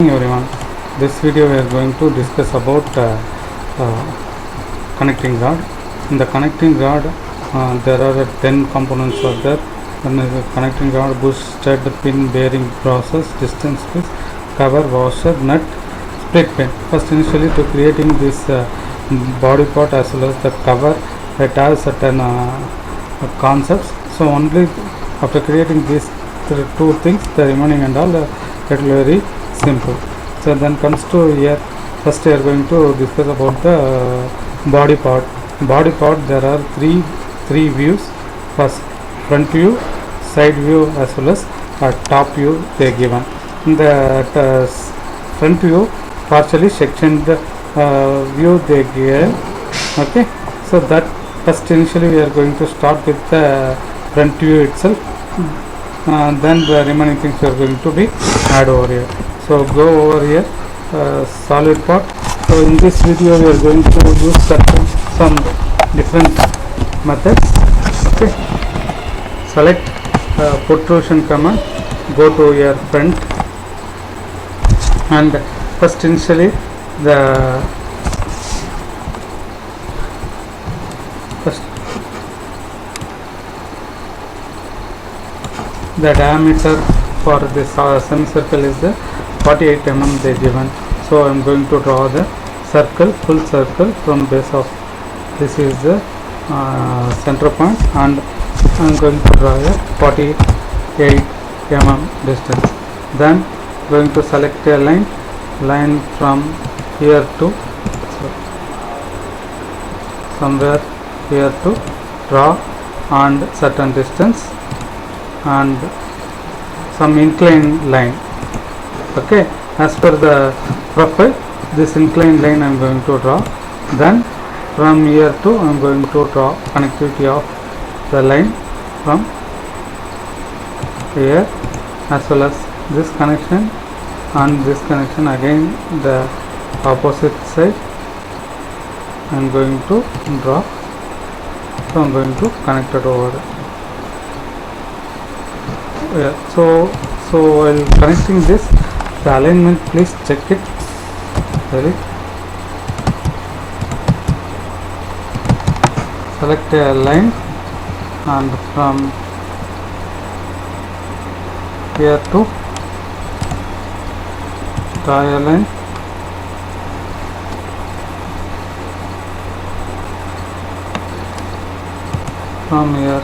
Morning everyone. This video we are going to discuss about connecting rod. In the connecting rod, there are 10 components are there. One is a connecting rod, bush, stud, pin, bearing, process, distance piece, cover, washer, nut, split pin. First, initially to creating this body part as well as the cover, it has certain concepts. So only after creating these two things, the remaining and all it will very simple. So then comes to here. First we are going to discuss about the body part. Body part, there are three views. First front view, side view as well as top view they are given. In the front view, partially sectioned view they give. Okay, so that first initially we are going to start with the front view itself. Then the remaining things are going to be add over here. So go over here, solid part. So in this video we are going to use some different methods. Okay, select protrusion command, go to your front, and first initially the diameter for this semicircle is the 48 mm they given. So I am going to draw the circle, full circle from base of this is the center point, and I am going to draw a 48 mm distance. Then going to select a line from here to somewhere here to draw and certain distance and some inclined line. Okay, as per the profile, this inclined line I am going to draw. Then from here to I am going to draw connectivity of the line from here as well as this connection and this connection, again the opposite side I am going to draw. So I am going to connect it over. So while connecting this, the alignment please check it. Ready? Select a line and from here to draw a line. From here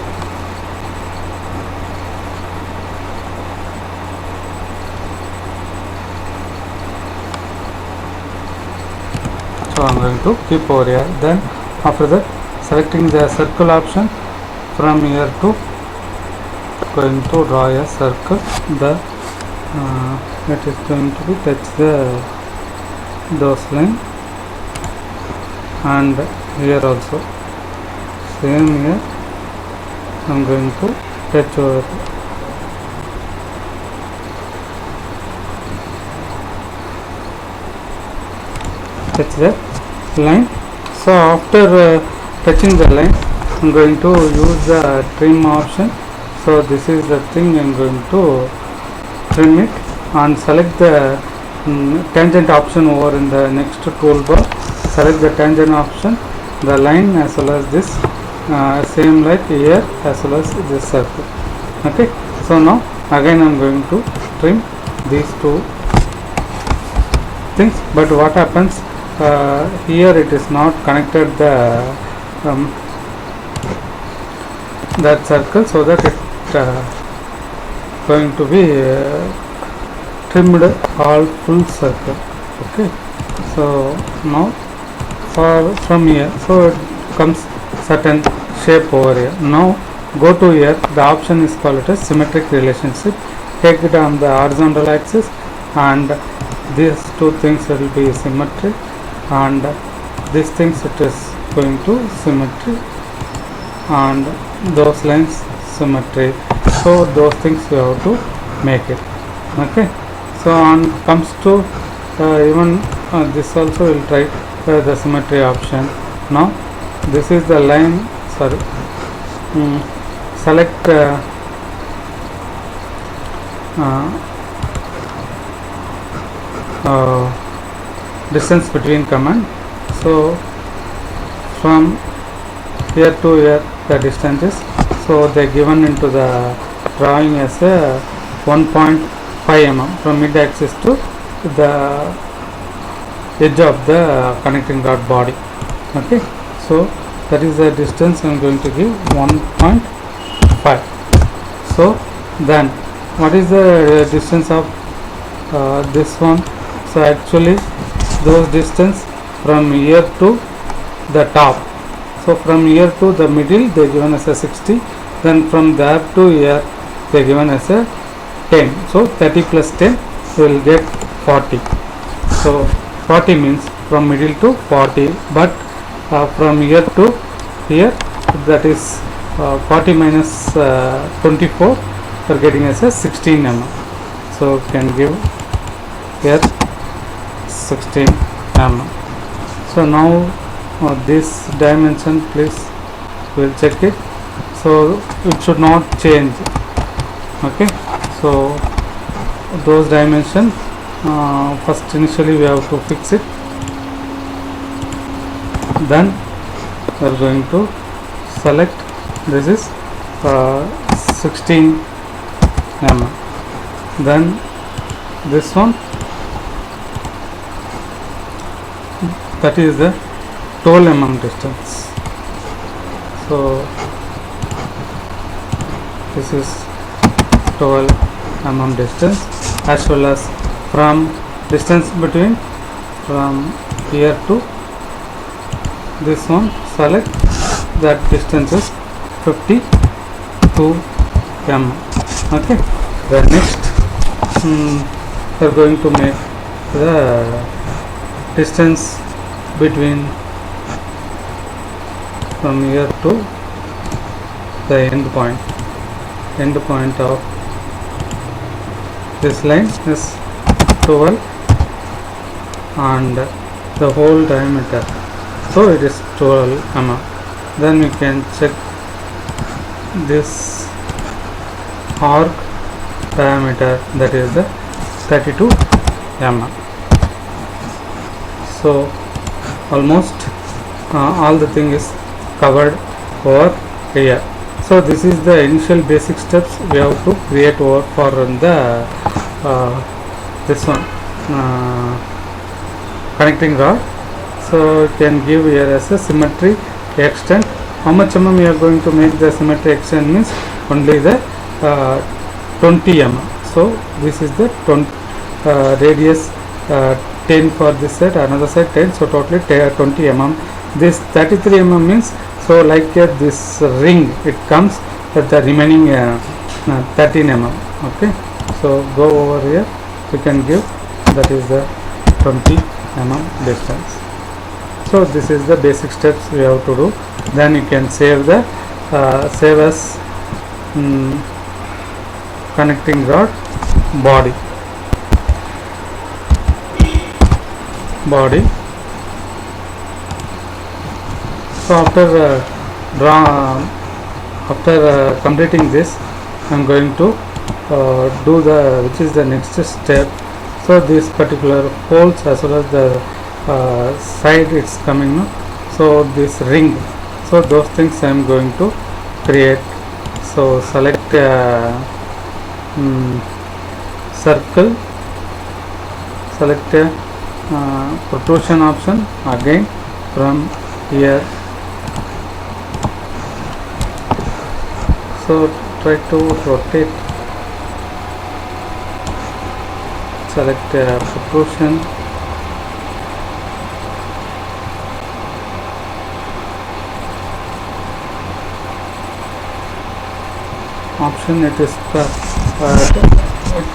so I am going to keep over here. Then after that, selecting the circle option, from here to going to draw a circle. The it is going to be touch those line, and here also same here I am going to touch over. Touch the line. So after touching the line, I am going to use the trim option. So this is the thing I am going to trim it, and select the tangent option over in the next toolbar. Select the tangent option, the line as well as this same like here as well as this circle. Okay, so now again I am going to trim these two things. But what happens, here it is not connected the that circle, so that it going to be trimmed all full circle. Okay, so now from here, so it comes certain shape over here. Now go to here, the option is called as symmetric relationship. Take it on the horizontal axis, and these two things will be symmetry, and these things it is going to symmetry, and those lines symmetry. So those things you have to make it. Okay, so on comes to even this also will try the symmetry option. Now this is the line, sorry, select distance between command. So from here to here the distance is, so they given into the drawing as a 1.5 mm from mid axis to the edge of the connecting rod body. Okay, so that is the distance I am going to give 1.5. so then what is the distance of this one? So actually those distance from here to the top, so from here to the middle they given as a 60, then from there to here they given as a 10, so 30 plus 10 we will get 40. So 40 means from middle to 40, but from here to here, that is 40 minus 24, we are getting as a 16 mm. So can give here 16 mm. So now this dimension, please we'll check it. So it should not change. Okay, so those dimension, first initially we have to fix it, then we are going to select, this is 16 mm, then this one, that is the 12 mm distance. So this is 12 mm distance, as well as from distance between from here to this one, select, that distance is 52 mm. Okay, the next we are going to make the distance between from here to the end point of this line is 12 and the whole diameter, so it is 12 mm. Then we can check this arc diameter, that is the 32 mm. So almost all the thing is covered over here. So this is the initial basic steps we have to create over for the this one connecting rod. So you can give here as a symmetry extent. How much mm we are going to make the symmetry extent means only the 20 mm. So this is the 20 radius 10 for this side, another side 10, so totally 20 mm. This 33 mm means, so like this ring it comes at the remaining 13 mm. Okay, so go over here, you can give, that is the 20 mm distance. So this is the basic steps we have to do. Then you can save the save as connecting rod body. So after completing this, I am going to do the, which is the next step. So this particular holes as well as the side it's coming now. So this ring, so those things I am going to create. So select circle, select protrusion option again from here. So try to rotate, select protrusion, option, it is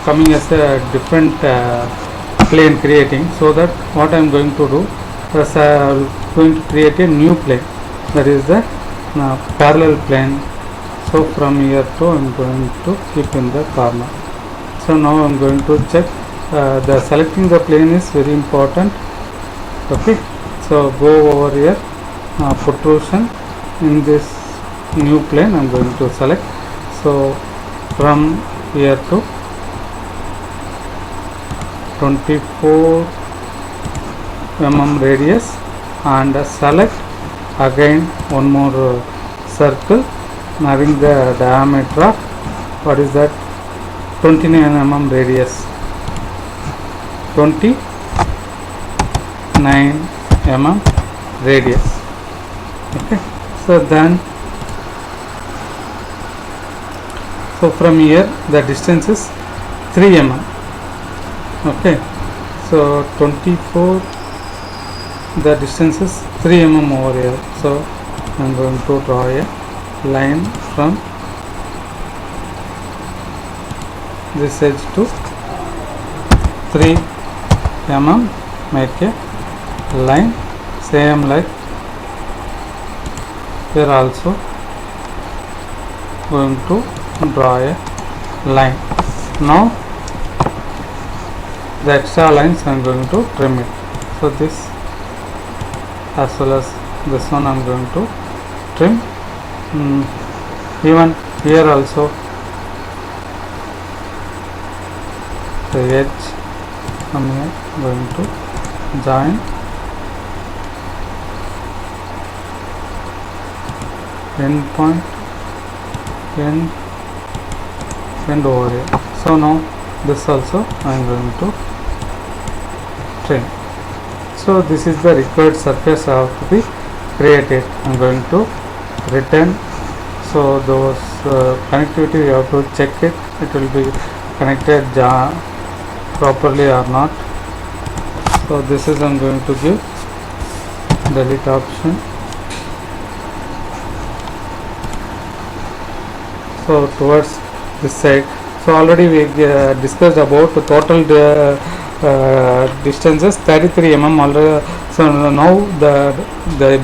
coming as a different plane creating. So that what I am going to do is going to create a new plane, that is the parallel plane. So from here to I am going to keep in the corner. So now I am going to check the selecting the plane is very important. Okay, so go over here, protrusion, in this new plane I am going to select. So from here to 24 mm radius, and select again one more circle having the diameter of what is that 29 mm radius, 29 mm radius. Okay, so then from here the distance is 3 mm. Okay, so 24, the distance is 3 mm over here. So I am going to draw a line from this edge to 3 mm, make a line, same like here also going to draw a line. Now the extra lines I am going to trim it. So this as well as this one I am going to trim. Even here also the edge from here going to join end point, end over here. So now this also I am going to trim. So this is the required surface have to be created. I am going to return. So those connectivity you have to check it will be connected properly or not. So this is I am going to give delete option. So towards this side, so already we discussed about the total distances 33 mm already. So now the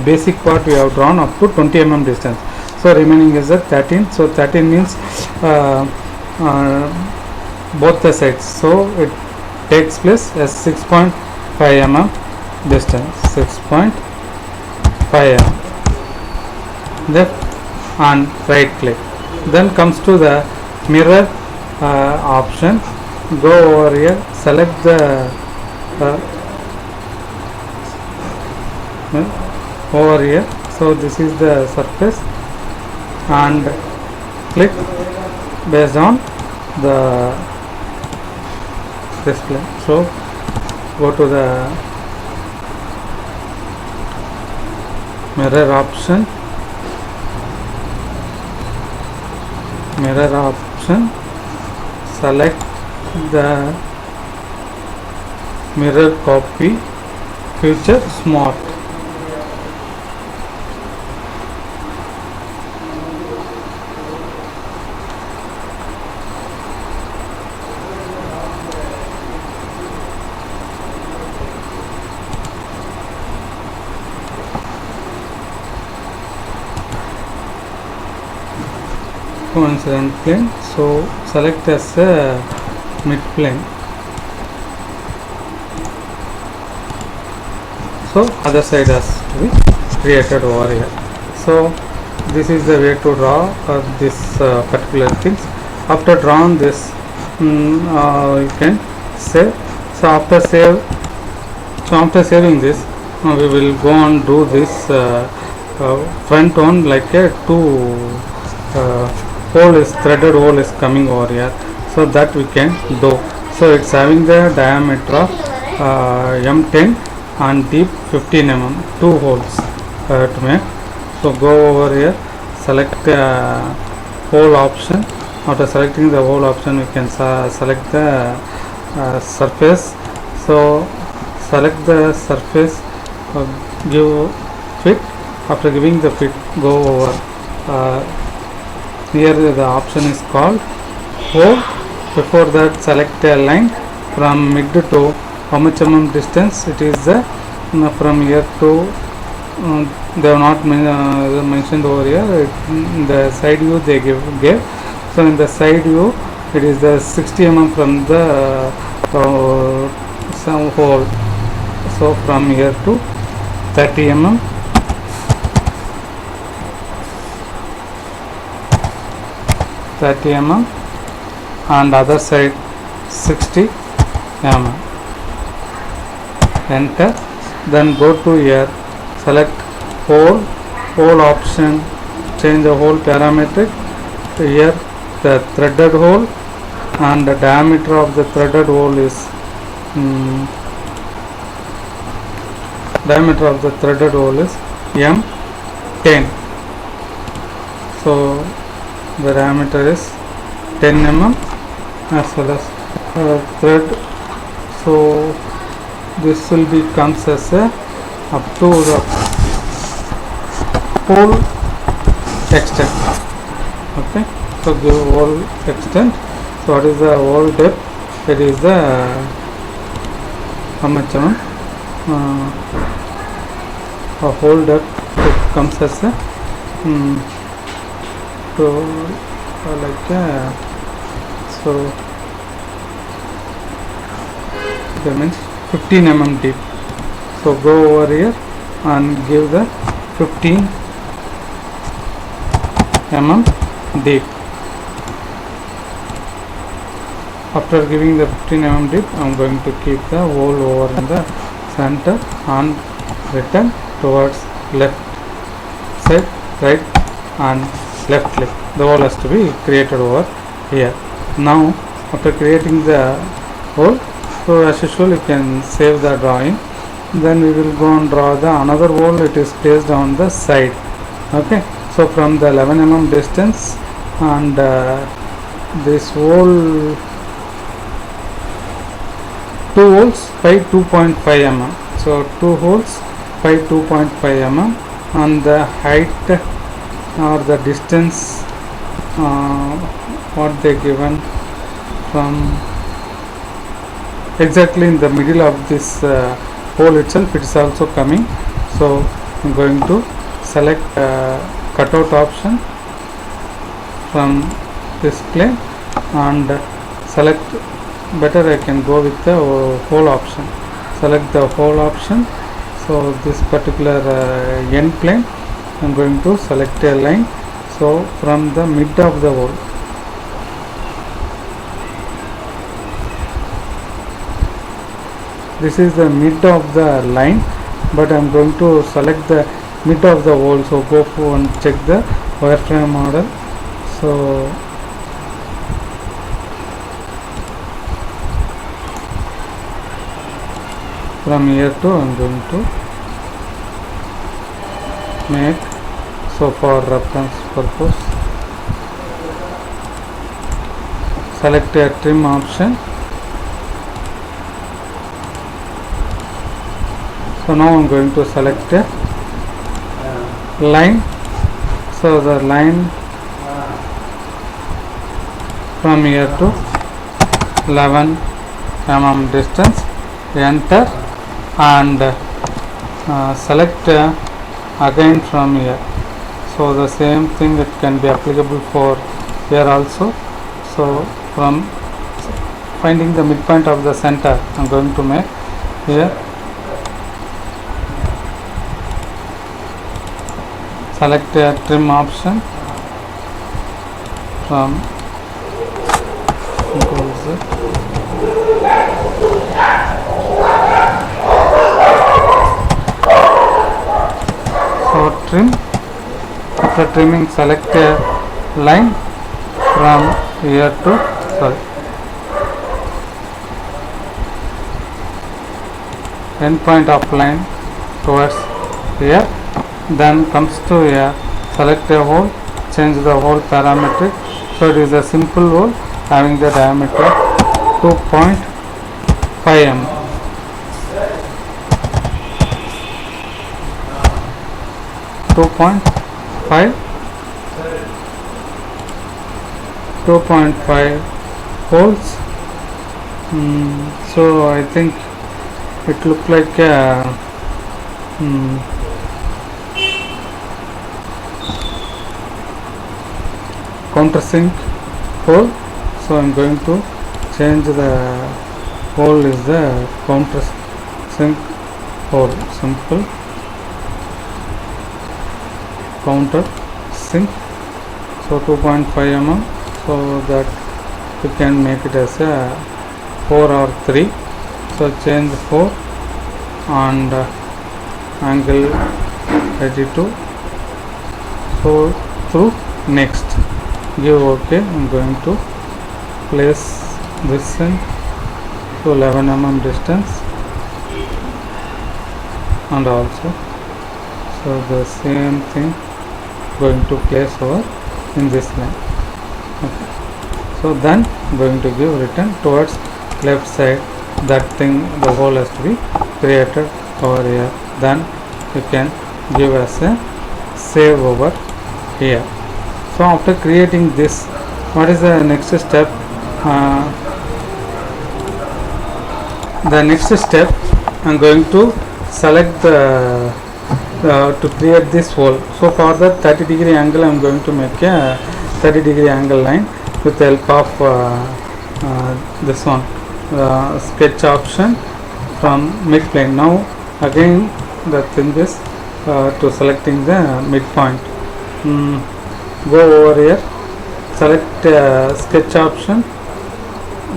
basic part we have drawn up to 20 mm distance. So remaining is at 13. So 13 means both the sides. So it takes place as 6.5 mm distance. 6.5 mm. Left and right click. Then comes to the mirror option. Go over here, select the over here. So this is the surface and click based on the display. So go to the mirror option. Select the mirror copy feature smart. Coincident plane, so select as a mid plane. So other side has to be created over here. So this is the way to draw this particular things. After drawing this, you can save. So after saving this, we will go and do this front one like a threaded hole is coming over here, so that we can do. So it's having the diameter of M10 and deep 15 mm, 2 holes to make. So go over here, select hole option. After selecting the hole option, we can select the surface. So select the surface, give fit. After giving the fit, go over here the option is called hole. Before that, select a line from mid to how much mm distance it is from here to they have not mentioned over here. In the side view they gave. So in the side view it is the 60 mm from the some hole. So from here to 30 mm. 30 mm and other side 60 mm. enter, then go to here, select hole option, change the hole parametric to here the threaded hole, and the diameter of the threaded hole is M10. So the diameter is 10 mm as well as thread. So this will be comes as a up to the hole extent. Okay, so give hole extent. So what is the hole depth? It is the how much a hole depth. It comes as a so like so that means 15 mm deep. So go over here and give the 15 mm deep. After giving the 15 mm deep, I am going to keep the hole over in the center and return towards left side, right and left click. The hole has to be created over here. Now after creating the hole, so as usual you can save the drawing. Then we will go and draw the another hole. It is placed on the side. Okay, so from the 11 mm distance, and this hole, 2 holes by 2.5 mm. So 2 holes by 2.5 mm, and the height or the distance what they given from exactly in the middle of this hole itself, it is also coming. So I am going to select cutout option from this plane and select, better I can go with the hole option. Select the hole option. So this particular end plane, I am going to select a line. So from the mid of the hole, this is the mid of the line, but I am going to select the mid of the hole. So go for and check the wireframe model. So from here to I am going to make, so for reference purpose, select a trim option. So now I am going to select a line. So the line from here to 11 mm distance, enter, and select again from here. So the same thing it can be applicable for here also. So from finding the midpoint of the center, I am going to make here, select a trim option from so trim. After trimming, select a line from here to end point of line towards here. Then comes to here, select a hole, change the hole parametric. So it is a simple hole having the diameter 2.5 mm. 2.5 holes. So I think it looked like a countersink hole. So I am going to change the hole is the countersink hole, simple countersink. So 2.5 mm, so that you can make it as a 4 or 3. So change 4 and angle 32. So through next, give OK. I'm going to place this in to 11 mm distance, and also so the same thing going to place over in this line. Okay. So then going to give return towards left side, that thing, the hole has to be created over here. Then you can give as a save over here. So after creating this, what is the next step? The next step, I'm going to select the to create this hole. So for the 30-degree angle, I'm going to make a 30-degree angle line with the help of this one, sketch option from mid plane. Now again the thing is to selecting the midpoint. Go over here, select sketch option,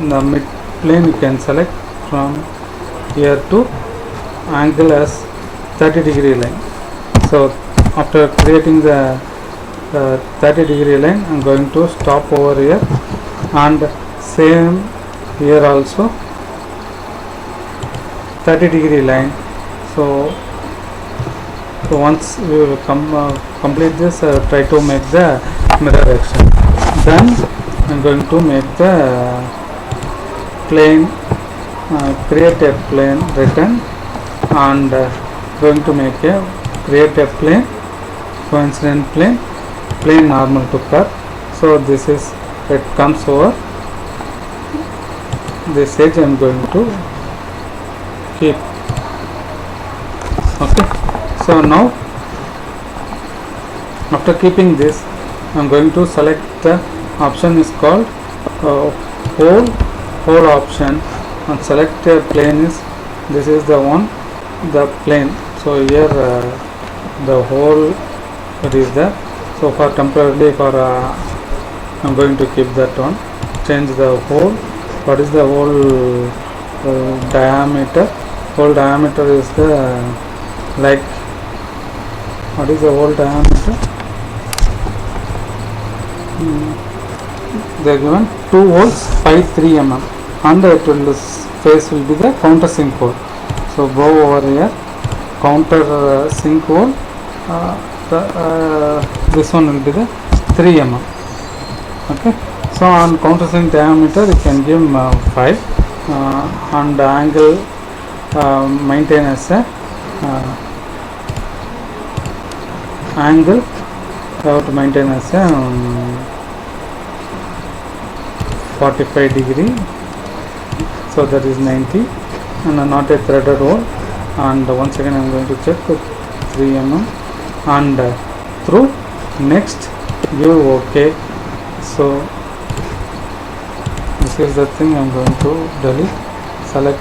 the mid plane you can select from here to angle as 30-degree line. So after creating the 30-degree line, I'm going to stop over here, and same here also 30-degree line. So once we will complete this, try to make the mirror action. Then I'm going to make the plane, create a plane return, and going to make a create a plane, coincident plane, plane normal to curve. So this is, it comes over this edge. I'm going to keep. Okay. So now after keeping this, I'm going to select the option is called whole option, and select a plane is, this is the one, the plane. So here the whole it is there. So for temporarily for I'm going to keep that one. Change the whole. What is the whole diameter? Whole diameter is the, like, what is the whole diameter? They are given 2 holes 5.3 mm, and it will face will be the countersink hole. So go over here, counter sink hole, this one will be the 3 mm. Okay. So on countersink diameter you can give 5, and angle maintain as a angle, you have to maintain as a 45-degree. So that is 90, and not a threaded hole. And once again I'm going to check with 3 mm, and through next give OK. So this is the thing I'm going to delete. Select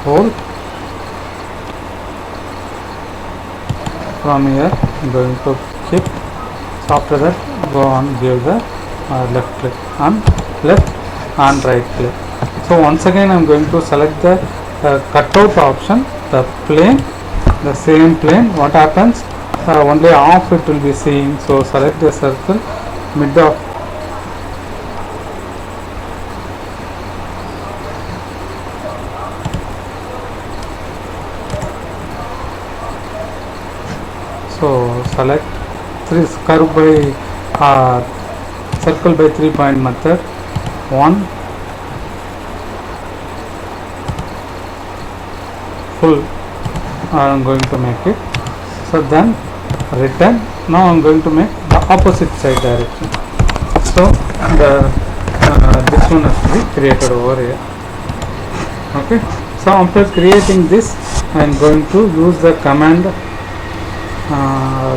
hole. From here I'm going to keep. So after that go on, give the left click and left and right click. So once again I'm going to select the cutout option, the plane, the same plane. What happens, only half it will be seeing. So select the circle, mid of, so select curve by circle by 3-point method. 1 full I'm going to make it. So then return. Now I'm going to make the opposite side direction. So the this one has to be created over here. Okay. So after creating this, I am going to use the command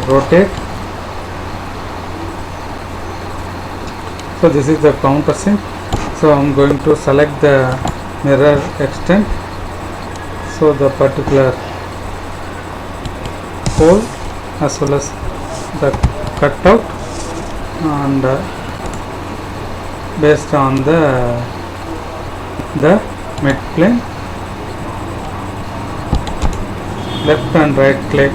rotate. So this is the countersink. So I am going to select the mirror extent. So the particular hole as well as the cutout, and based on the mid plane, left and right click.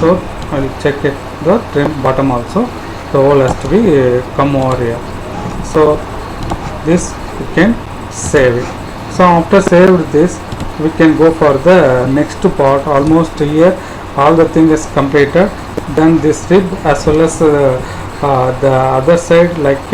So I will check it the trim bottom also, the hole has to be come over here. So this you can save it. So after saved this, we can go for the next part. Almost here all the thing is completed. Then this rib as well as the other side, like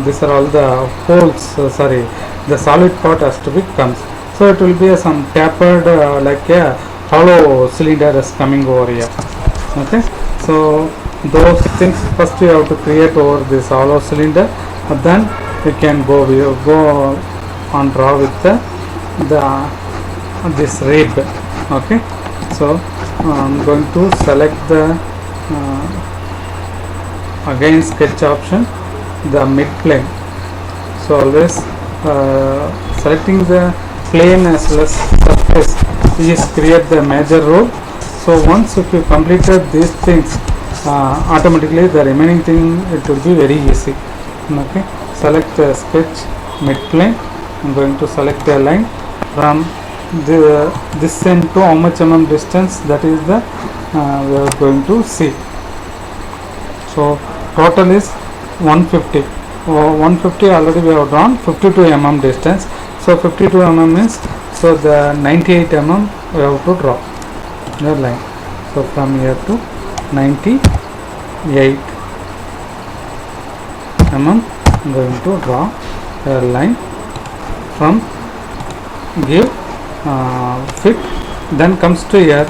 these are all the holes, sorry, the solid part has to be comes. So it will be some tapered like a hollow cylinder is coming over here. Okay, so those things first we have to create over this hollow cylinder, then we can go on draw with the this rib. Okay, so I'm going to select the again sketch option, the mid plane. So always selecting the plane as well as surface is create the major role. So once if you completed these things, automatically the remaining thing it will be very easy. Okay, select the sketch mid plane. I'm going to select a line from this end to how much distance, that is the we are going to see. So total is 150. 150 already we have drawn 52 distance. So 52 means, so the 98 we have to draw the line. So from here to 98 I'm going to draw a line from give fit. Then comes to here,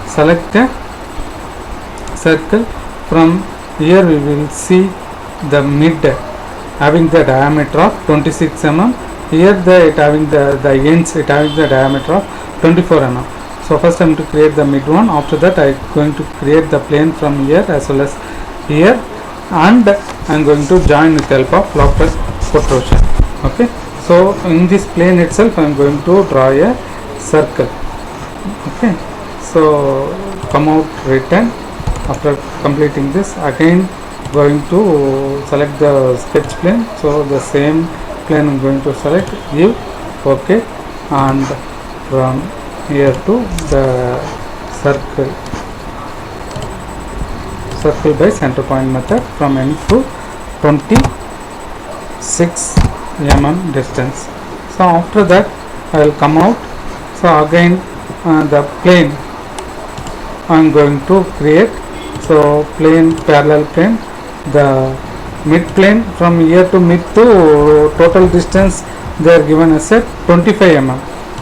select a circle. From here we will see the mid having the diameter of 26 Here it having the ends, it having the diameter of 24 So first I am to create the mid one. After that I am going to create the plane from here as well as here, and I am going to join with help of lofted protrusion. Okay, so in this plane itself I am going to draw a circle. Okay, so come out return. After completing this, again going to select the sketch plane. So the same plane I'm going to select, give OK, and from here to the circle by center point method from end to 26 distance. So after that I will come out. So again the plane I am going to create. So plane, parallel plane, the mid plane from here to mid to total distance they are given as a 25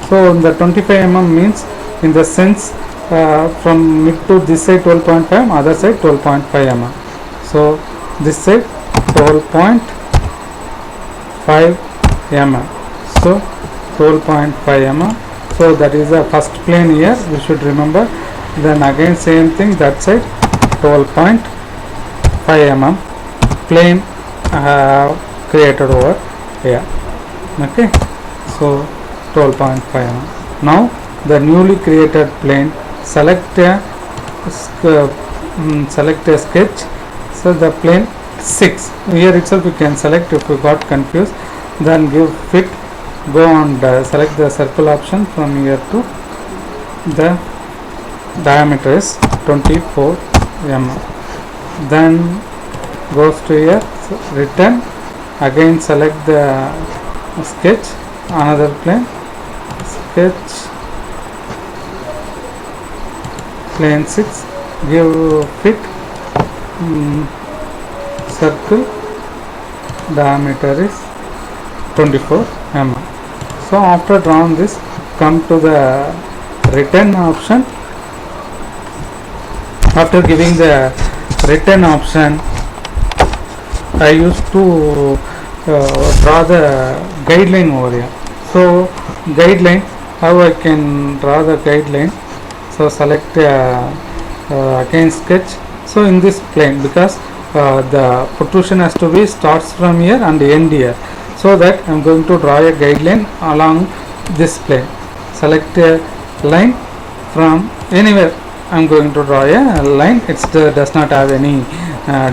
So the 25 means in the sense from mid to this side 12.5, other side 12.5 So this side 12.5 So 12.5 So that is the first plane here, we should remember. Then again same thing, that side 12.5 plane created over here. Okay, so 12.5 Now the newly created plane, select a sketch. So the plane 6 here itself you can select. If you got confused, then give fit, go and select the circle option. From here to the diameter is 24 then goes to here, so return, again select the sketch, another plane, sketch plane 6, give fit, circle, diameter is 24 So after drawing this, come to the return option. After giving the return option, I used to draw the guideline over here. So guideline, how I can draw the guideline? So select again sketch. So in this plane, because the protrusion has to be starts from here and end here, so that I am going to draw a guideline along this plane. Select a line from anywhere. I am going to draw a line. It does not have any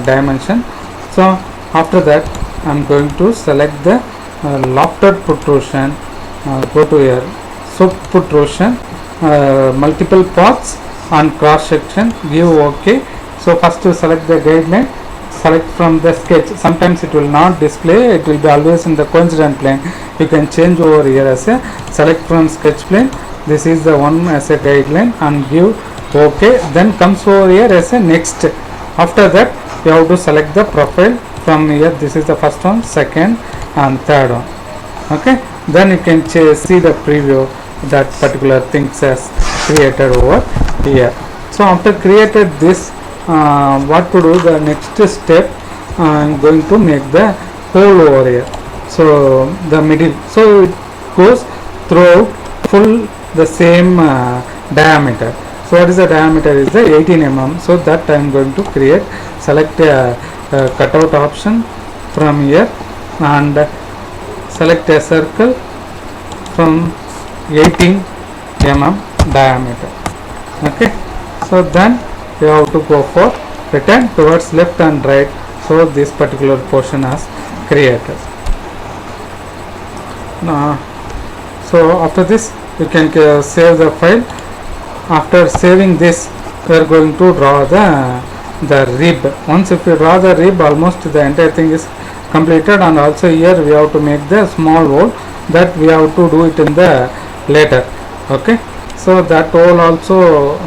dimension. So after that I am going to select the lofted protrusion. Go to here, so protrusion, multiple paths and cross section, give OK. So first to select the guideline, select from the sketch. Sometimes it will not display, it will be always in the coincident plane. You can change over here as a select from sketch plane. This is the one as a guideline and give OK. Then comes over here as a next. After that you have to select the profile from here. This is the first one, second and third one. Okay, then you can see the preview that particular things as created over here. So after created this, what to do, the next step, I am going to make the hole over here. So the middle, so it goes throughout full the same diameter. So what is the diameter is the 18 mm. So that I am going to create, select a cutout option from here and select a circle from 18 mm diameter. Okay, so then you have to go for return towards left and right. So this particular portion is created. So after this you can save the file. After saving this, we are going to draw the rib. Once if you draw the rib, almost the entire thing is completed. And also here we have to make the small hole, that we have to do it in the later. Okay, so that hole also,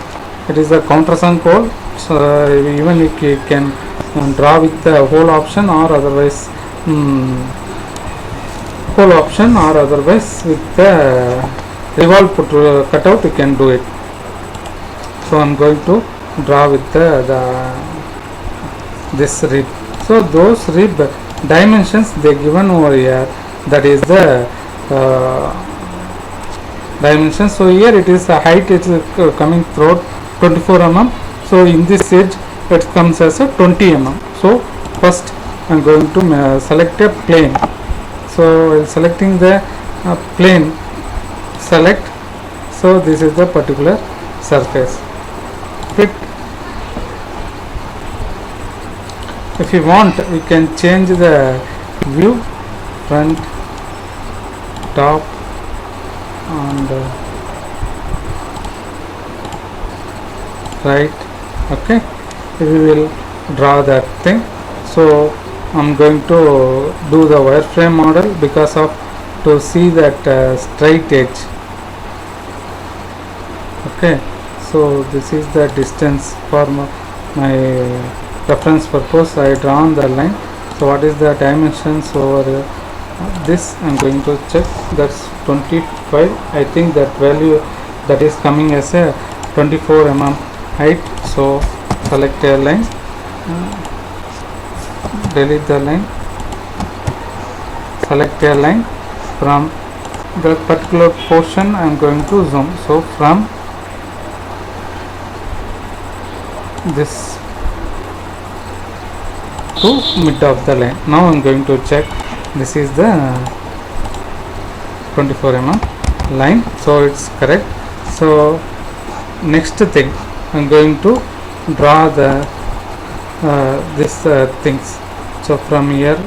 it is a countersunk hole. So even if you can draw with the hole option or otherwise hole option, or otherwise with the revolve cutout you can do it. So I am going to draw with this rib. So those rib dimensions they given over here, that is the dimension. So here it is the height, it is coming throughout 24 mm. So in this edge it comes as a 20 mm. So first I am going to select a plane. So while selecting the plane, select. So this is the particular surface. Fit. If you want, we can change the view, front, top and right. Okay, we will draw that thing. So I'm going to do the wireframe model because of to see that straight edge. Okay, so this is the distance for my reference purpose. I drawn the line. So what is the dimensions over this? I'm going to check. That's 25. I think that value that is coming as a 24 mm height. So select a line, delete the line, select a line from the particular portion. I am going to zoom. So from this to mid of the line. Now I am going to check. This is the 24 mm line. So it's correct. So next thing, I am going to draw the this things. So from here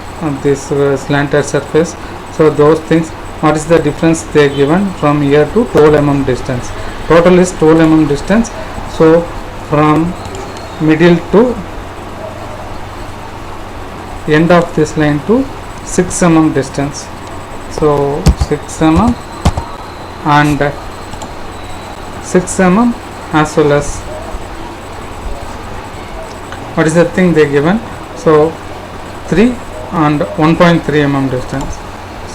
this slanted surface. So those things, what is the difference they given from here to 12 mm distance? Total is 12 mm distance. So from middle to end of this line to 6 mm distance. So 6 mm and 6 mm as well as what is the thing they given? So 3 and 1.3 mm distance.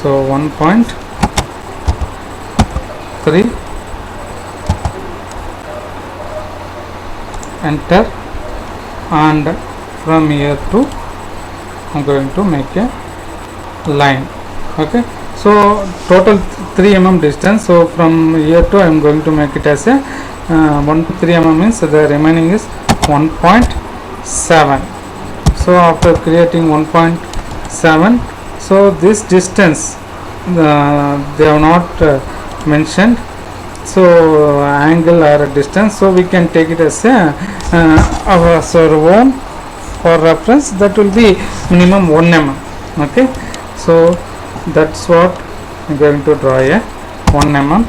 So 1.3, enter, and from here to I'm going to make a line. Okay, so total 3 mm distance. So from here to I am going to make it as a 1.3 mm means the remaining is 1.7. So after creating 1.7, so this distance they have not mentioned. So angle or distance, so we can take it as a our own for reference. That will be minimum 1 mm. Okay, so that's what I'm going to draw a 1 mm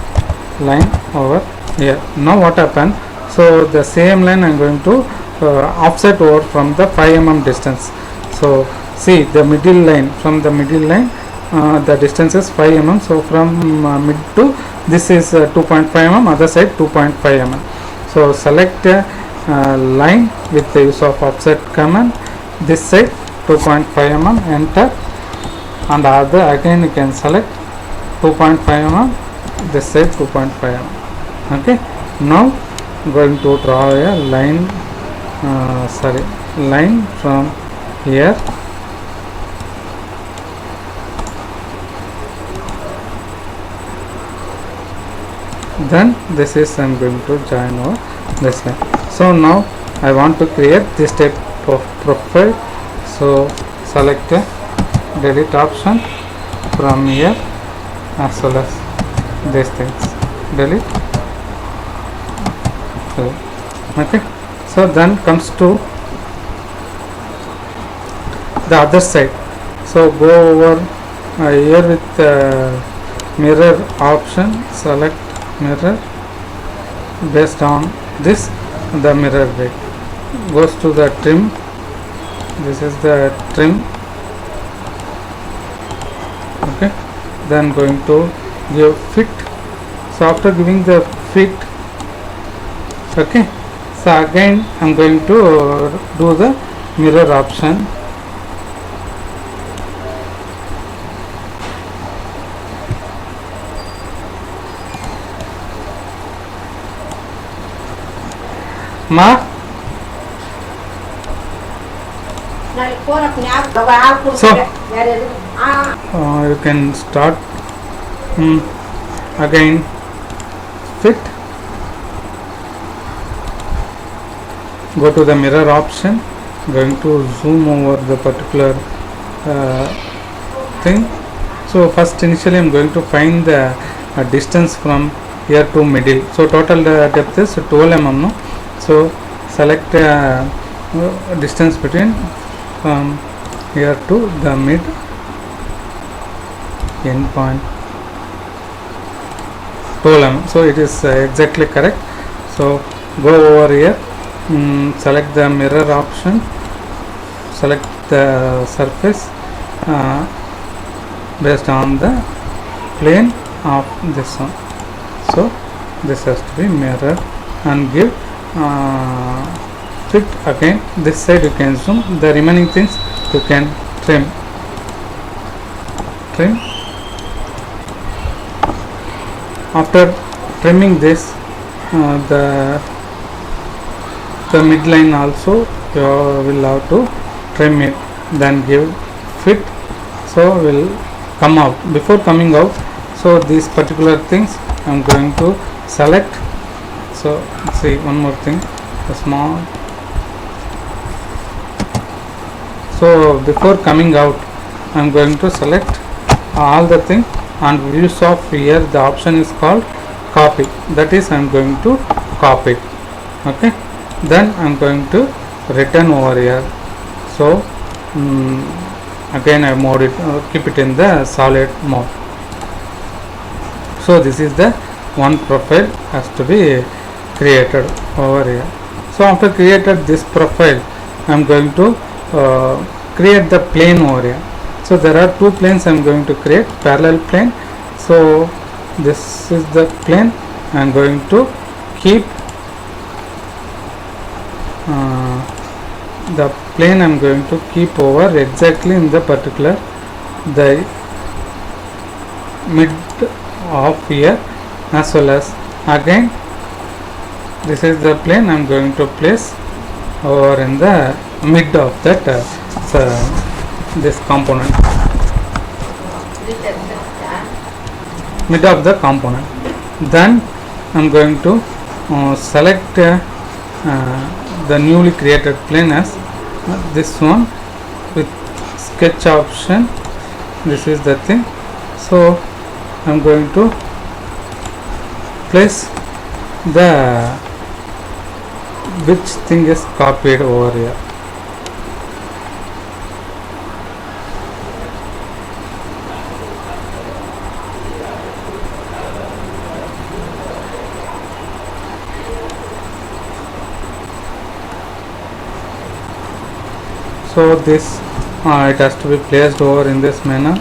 line over here. Now what happened? So the same line I am going to offset over from the 5 mm distance. So see the middle line, from the middle line the distance is 5 mm. So from mid to this is 2.5 mm, other side 2.5 mm. So select a line with the use of offset command. This side 2.5 mm, enter, and other again you can select 2.5 mm, this side 2.5 mm. Okay, now going to draw a line, line from here then this is I am going to join over this line. So now I want to create this type of profile. So select a delete option from here as well as these things, delete. Okay, so then comes to the other side. So go over here with mirror option, select mirror. Based on this, the mirror weight goes to the trim. This is the trim. Okay, then going to give fit. So after giving the fit, okay, so again I am going to do the mirror option. Ma, so you can start again fit, go to the mirror option, going to zoom over the particular thing. So first initially I am going to find the distance from here to middle. So total depth is 12 mm. No? So select distance between from here to the mid end point 12 mm. So it is exactly correct. So go over here, select the mirror option, select the surface based on the plane of this one. So this has to be mirror and give fit. Again this side you can zoom, the remaining things you can trim. After trimming this, the midline also you will have to trim it, then give fit. So will come out. Before coming out, so these particular things I am going to select. So see one more thing, a small. So before coming out I am going to select all the thing, and use of here the option is called copy, that is I am going to copy. Okay, then I am going to return over here. So again I mode it, keep it in the solid mode. So this is the one profile has to be created over here. So after created this profile I am going to create the plane over here. So there are two planes I am going to create, parallel plane. So this is the plane I am going to keep the plane I am going to keep over exactly in the particular the mid of here, as well as again this is the plane I am going to place over in the mid of that this component, mid of the component. Then I am going to select the newly created plane as this one with sketch option. This is the thing. So I am going to place the which thing is copied over here. So this it has to be placed over in this manner.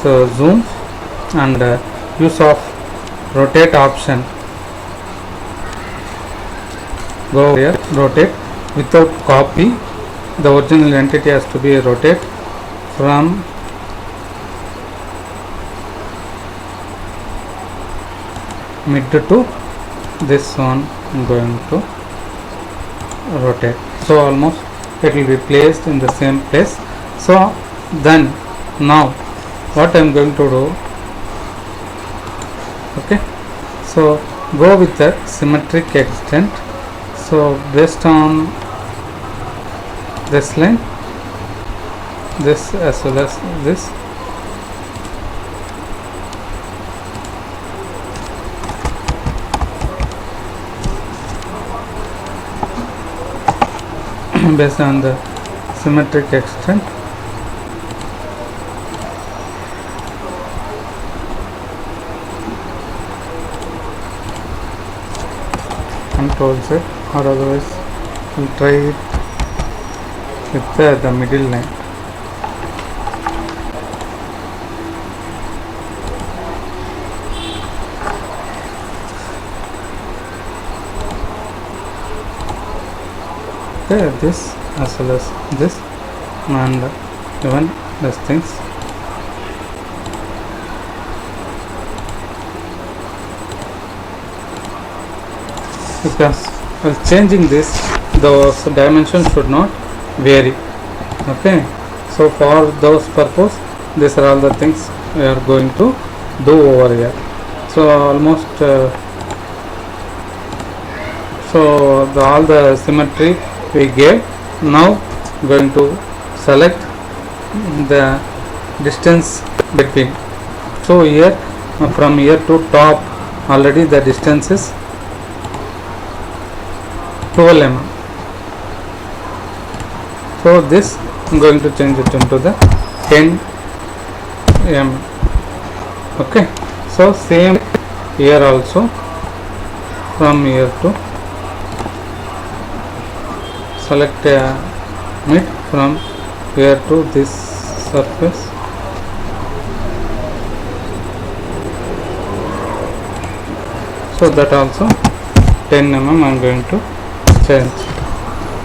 So zoom and use of rotate option, go here, rotate without copy. The original entity has to be rotate from mid to this one. I'm going to rotate, so almost it will be placed in the same place. So then now what I am going to do, okay, so go with the symmetric extent. So based on this line, this as well as this, based on the symmetric extent, Control Z, or otherwise we'll try it with the middle line. Okay, this as well as this, and even these things. Because while changing this, those dimensions should not vary. Okay, so for those purpose, these are all the things we are going to do over here. So almost all the symmetry we gave. Now going to select the distance between. So here from here to top, already the distance is 12 mm. So this I am going to change it into the 10 mm. Okay, so same here also, from here to select a mid, from here to this surface. So that also 10 mm I am going to change.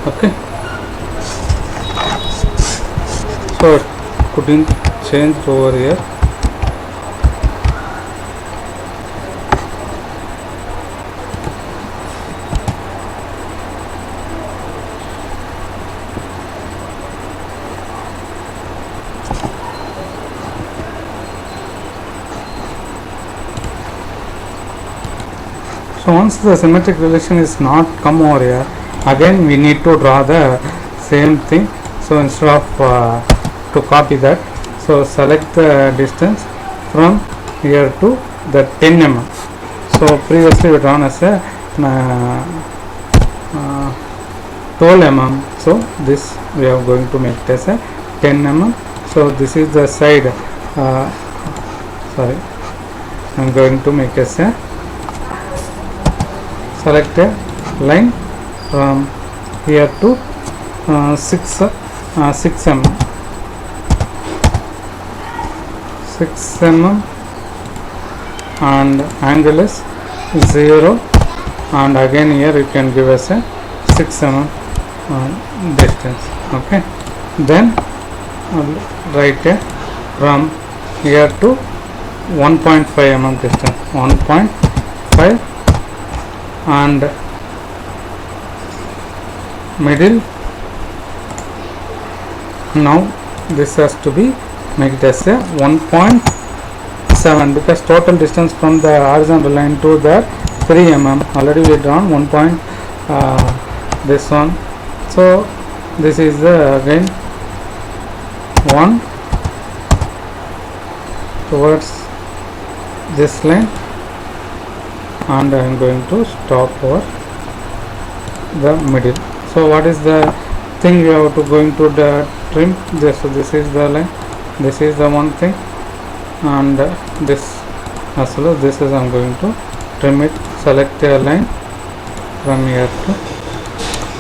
Okay, so it couldn't change over here. So once the symmetric relation is not come over here, again we need to draw the same thing. So instead of to copy that, so select the distance from here to the 10 mm. So previously we drawn as a 12 mm. So this we are going to make it as a 10 mm. So this is the side. Sorry, I am going to make as a select a line from here to 6 mm, 6 mm, and angle is 0, and again here you can give us a 6 mm distance. Okay, then write a from here to 1.5 mm distance, 1.5, and middle. Now this has to be make it as a 1.7, because total distance from the horizontal line to the 3 mm already we drawn 1 point this one. So this is the again 1 towards this line, and I am going to stop over the middle. So what is the thing we have to going to the trim this? So this is the line, this is the one thing, and this as well as this is I am going to trim it. Select a line from here to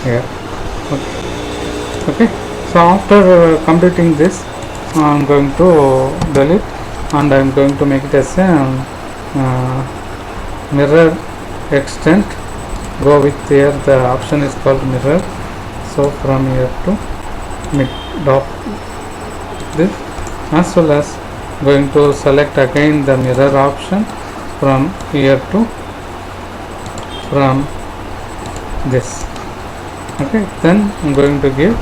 here. Okay. Okay, so after completing this, I'm going to delete, and I'm going to make it as a mirror extent. Go with here, the option is called mirror. So from here to mid dot this, as well as going to select again the mirror option from here to from this. Okay, then I'm going to give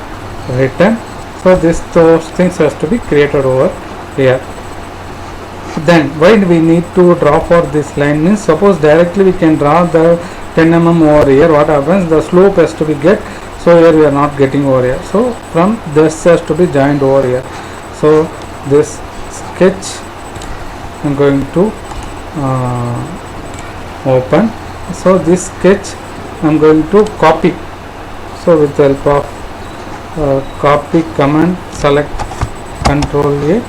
return. So those things has to be created over here. Then why we need to draw for this line means, suppose directly we can draw the 10 mm over here, what happens, the slope has to be get, so here we are not getting over here, so from this has to be joined over here. So this sketch I'm going to open. So this sketch I'm going to copy. So with the help of copy command, select Control A,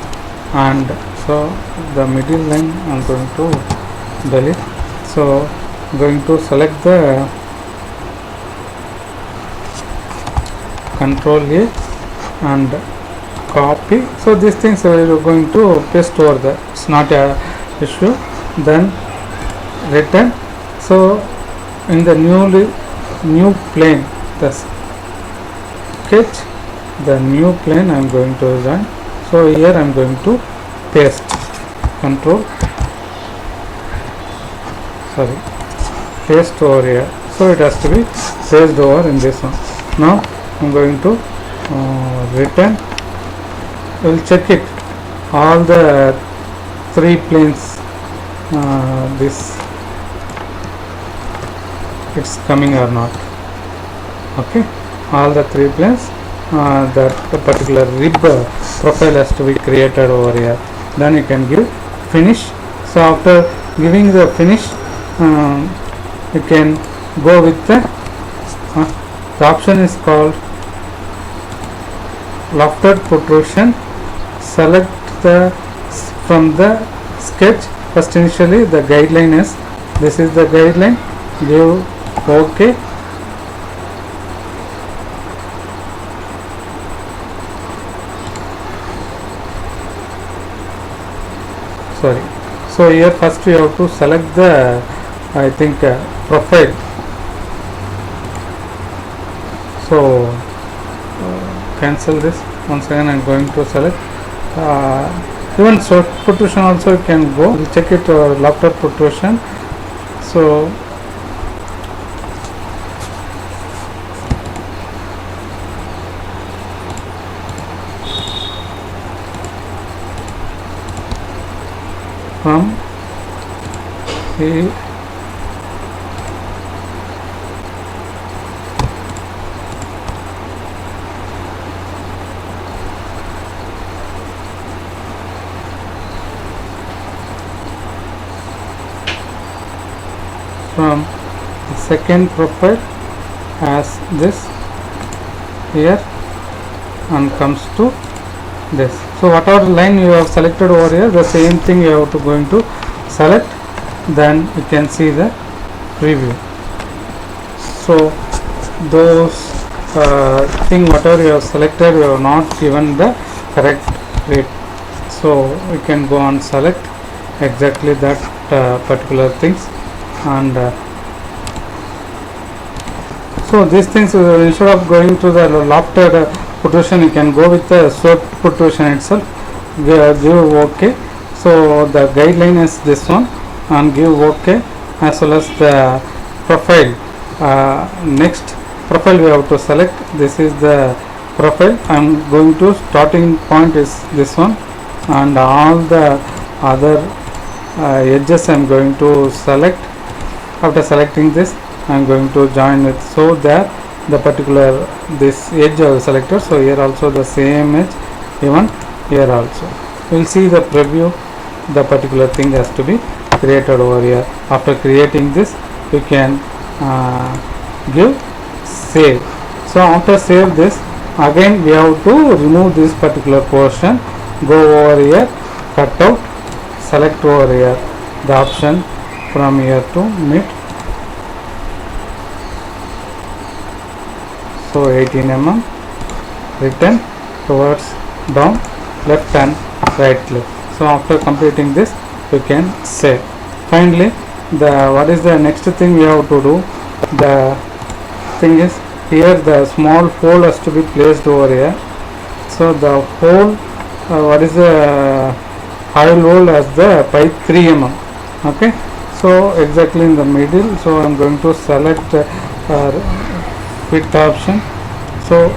and so the middle line I'm going to delete. So going to select the Control A and copy. So these things we are going to paste over there, it's not a issue. Then return. So in the new plane, the sketch, the new plane I am going to join. So here I am going to paste, paste over here. So it has to be pasted over in this one. Now I am going to return. We will check it, all the three planes, this it's coming or not. Okay, all the three planes, that particular rib profile has to be created over here. Then you can give finish. So after giving the finish, you can go with the option is called lofted protrusion. Select the from the sketch. First initially the guideline is, this is the guideline, give OK. Sorry, so here first we have to select the, I think, profile. So cancel this. Once again I am going to select, even short protrusion also you can go, we'll check it, lofted protrusion. So from a from the second profile as this here and comes to this. So whatever line you have selected over here, the same thing you have to going to select, then you can see the preview. So those thing whatever you have selected, you have not given the correct rate, so we can go and select exactly that particular things. And so these things, instead of going to the lofted protrusion, you can go with the short protrusion itself. Give OK. So the guideline is this one, and give OK, as well as the profile. Next profile we have to select. This is the profile. I am going to starting point is this one, and all the other edges I am going to select. After selecting this, I am going to join with, so that the particular this edge I have selected. So here also the same edge, even here also. We will see the preview. The particular thing has to be created over here. After creating this, we can give save. So after save this, again we have to remove this particular portion. Go over here, cut out, select over here the option from here to mid. So 18 mm, return towards down, left and right click. So after completing this, you can save. Finally, what is the next thing we have to do? The thing is, here the small hole has to be placed over here. So the hole, what is the oil hole as the pipe 3 mm. Okay, so exactly in the middle. So I am going to select fit option. So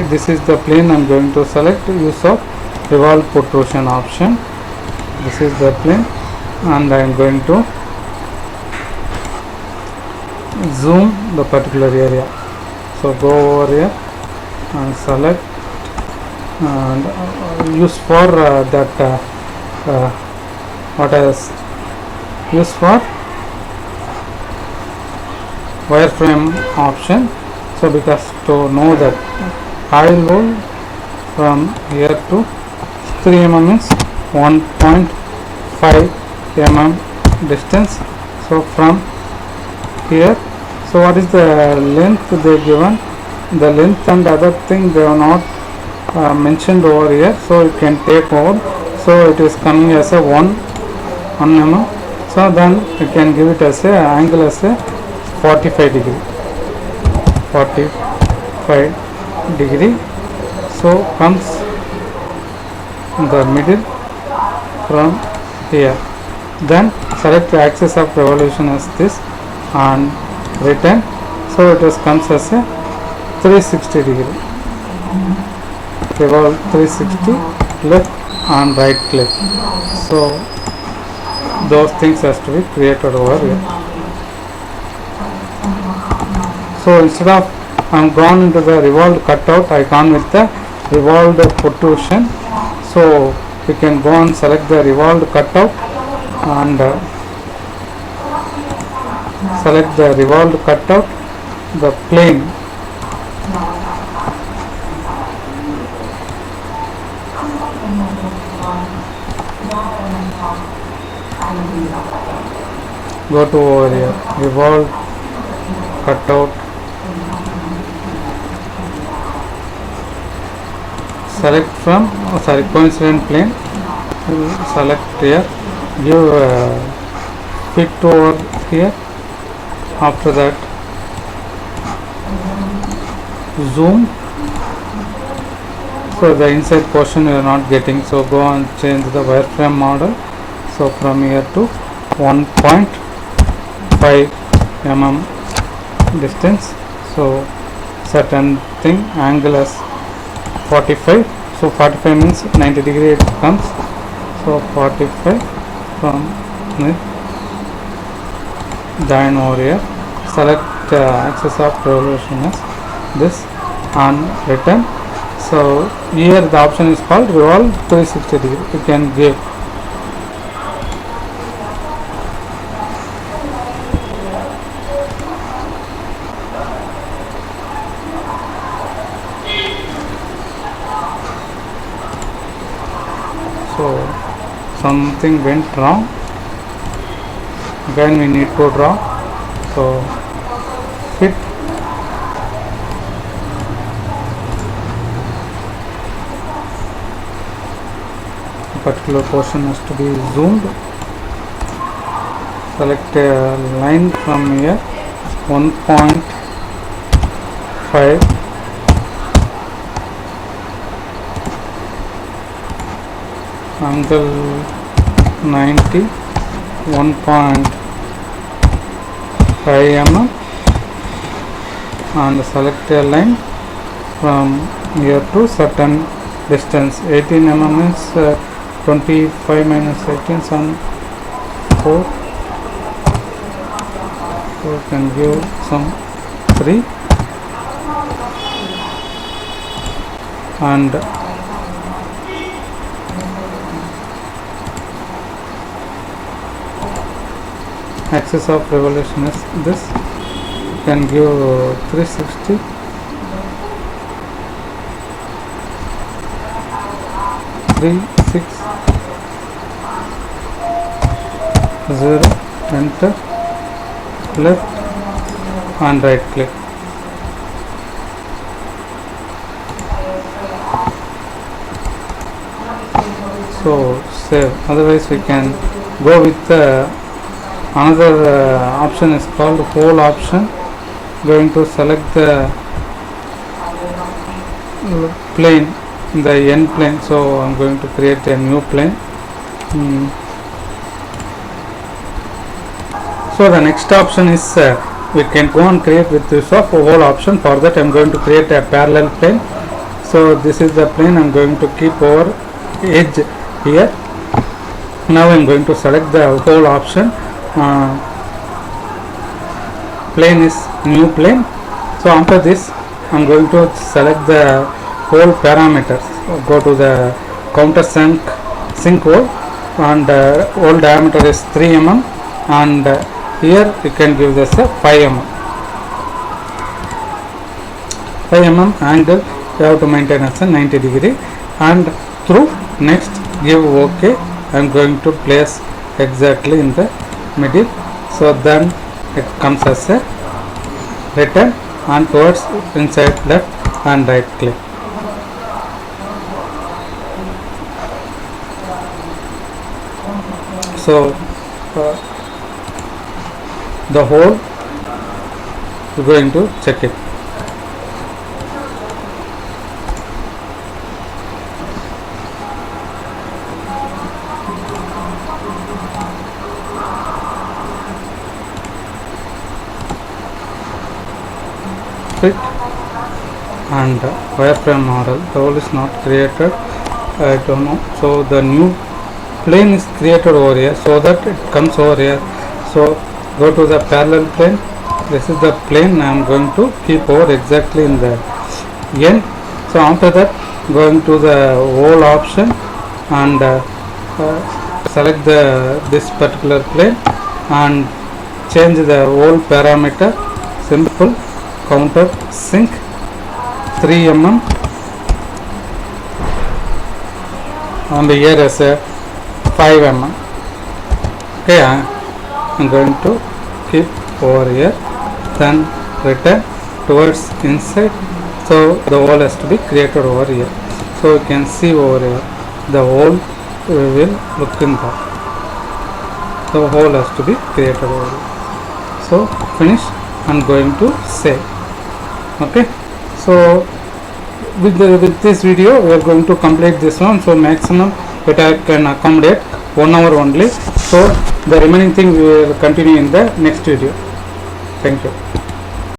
this is the plane. I am going to select use of revolve protrusion option. This is the plane, and I am going to zoom the particular area. So go over here and select and use for that what is used for wireframe option. So because to know that oil hole from here to 3 mm means 1.5 mm distance. So from here, so what is the length they given? The length and other thing they are not mentioned over here, so you can take over. So it is coming as a 1 mm. So then you can give it as a angle as a 45 degree. 45 degree. So comes in the middle from here. Then select the axis of revolution as this and return. So it comes as a 360 degree. Revolve 360, left and right click. So those things has to be created over here. So instead of I am gone into the revolved cutout, I gone with the revolved protrusion. So you can go and select the revolved cutout and select the revolved cutout, the plane. Go to over here, revolved cutout, select from coincident plane, select here, give fit over here. After that, zoom. So the inside portion you are not getting, so go and change the wireframe model. So from here to 1.5 mm distance. So certain thing angle as 45. So 45 means 90 degree it comes. So 45 from join over here. Select axis of revolution as this and return. So here the option is called revolve 360 degree. You can give. So something went wrong. Again we need to draw. So fit. Particular portion has to be zoomed. Select a line from here 1.5 angle 90 1.5 mm and select a line from here to certain distance. 18 mm means 25 minus 18 some 4. So you can give some 3 and axis of revolution is this. You can give 360. Three, 6, 0, enter, left and right click. So save, otherwise we can go with another option is called whole option. Going to select the plane, the n plane, so I'm going to create a new plane. So the next option is we can go and create with this of whole option. For that I'm going to create a parallel plane. So this is the plane I'm going to keep over edge here. Now I'm going to select the whole option. Plane is new plane. So after this I'm going to select the whole parameters. Go to the countersunk hole, and hole diameter is 3 mm, and here you can give this a 5 mm. 5 mm angle you have to maintain as a 90 degree, and through next give OK. I am going to place exactly in the middle, so then it comes as a return and towards inside left and right click. So the hole we are going to check it. Click, and wireframe model, the hole is not created, I don't know. So the new plane is created over here, so that it comes over here. So go to the parallel plane. This is the plane I am going to keep over exactly in the end. So after that, going to the whole option and select this particular plane and change the whole parameter. Simple, counter sink 3 mm, and here as a 5 mm. Okay, I'm going to keep over here, then return towards inside. So the hole has to be created over here. So you can see over here the hole will look in that. The hole has to be created over here. So finish and going to save. Okay, so with this video we are going to complete this one. So maximum it I can accommodate 1 hour only. So the remaining thing we will continue in the next video. Thank you.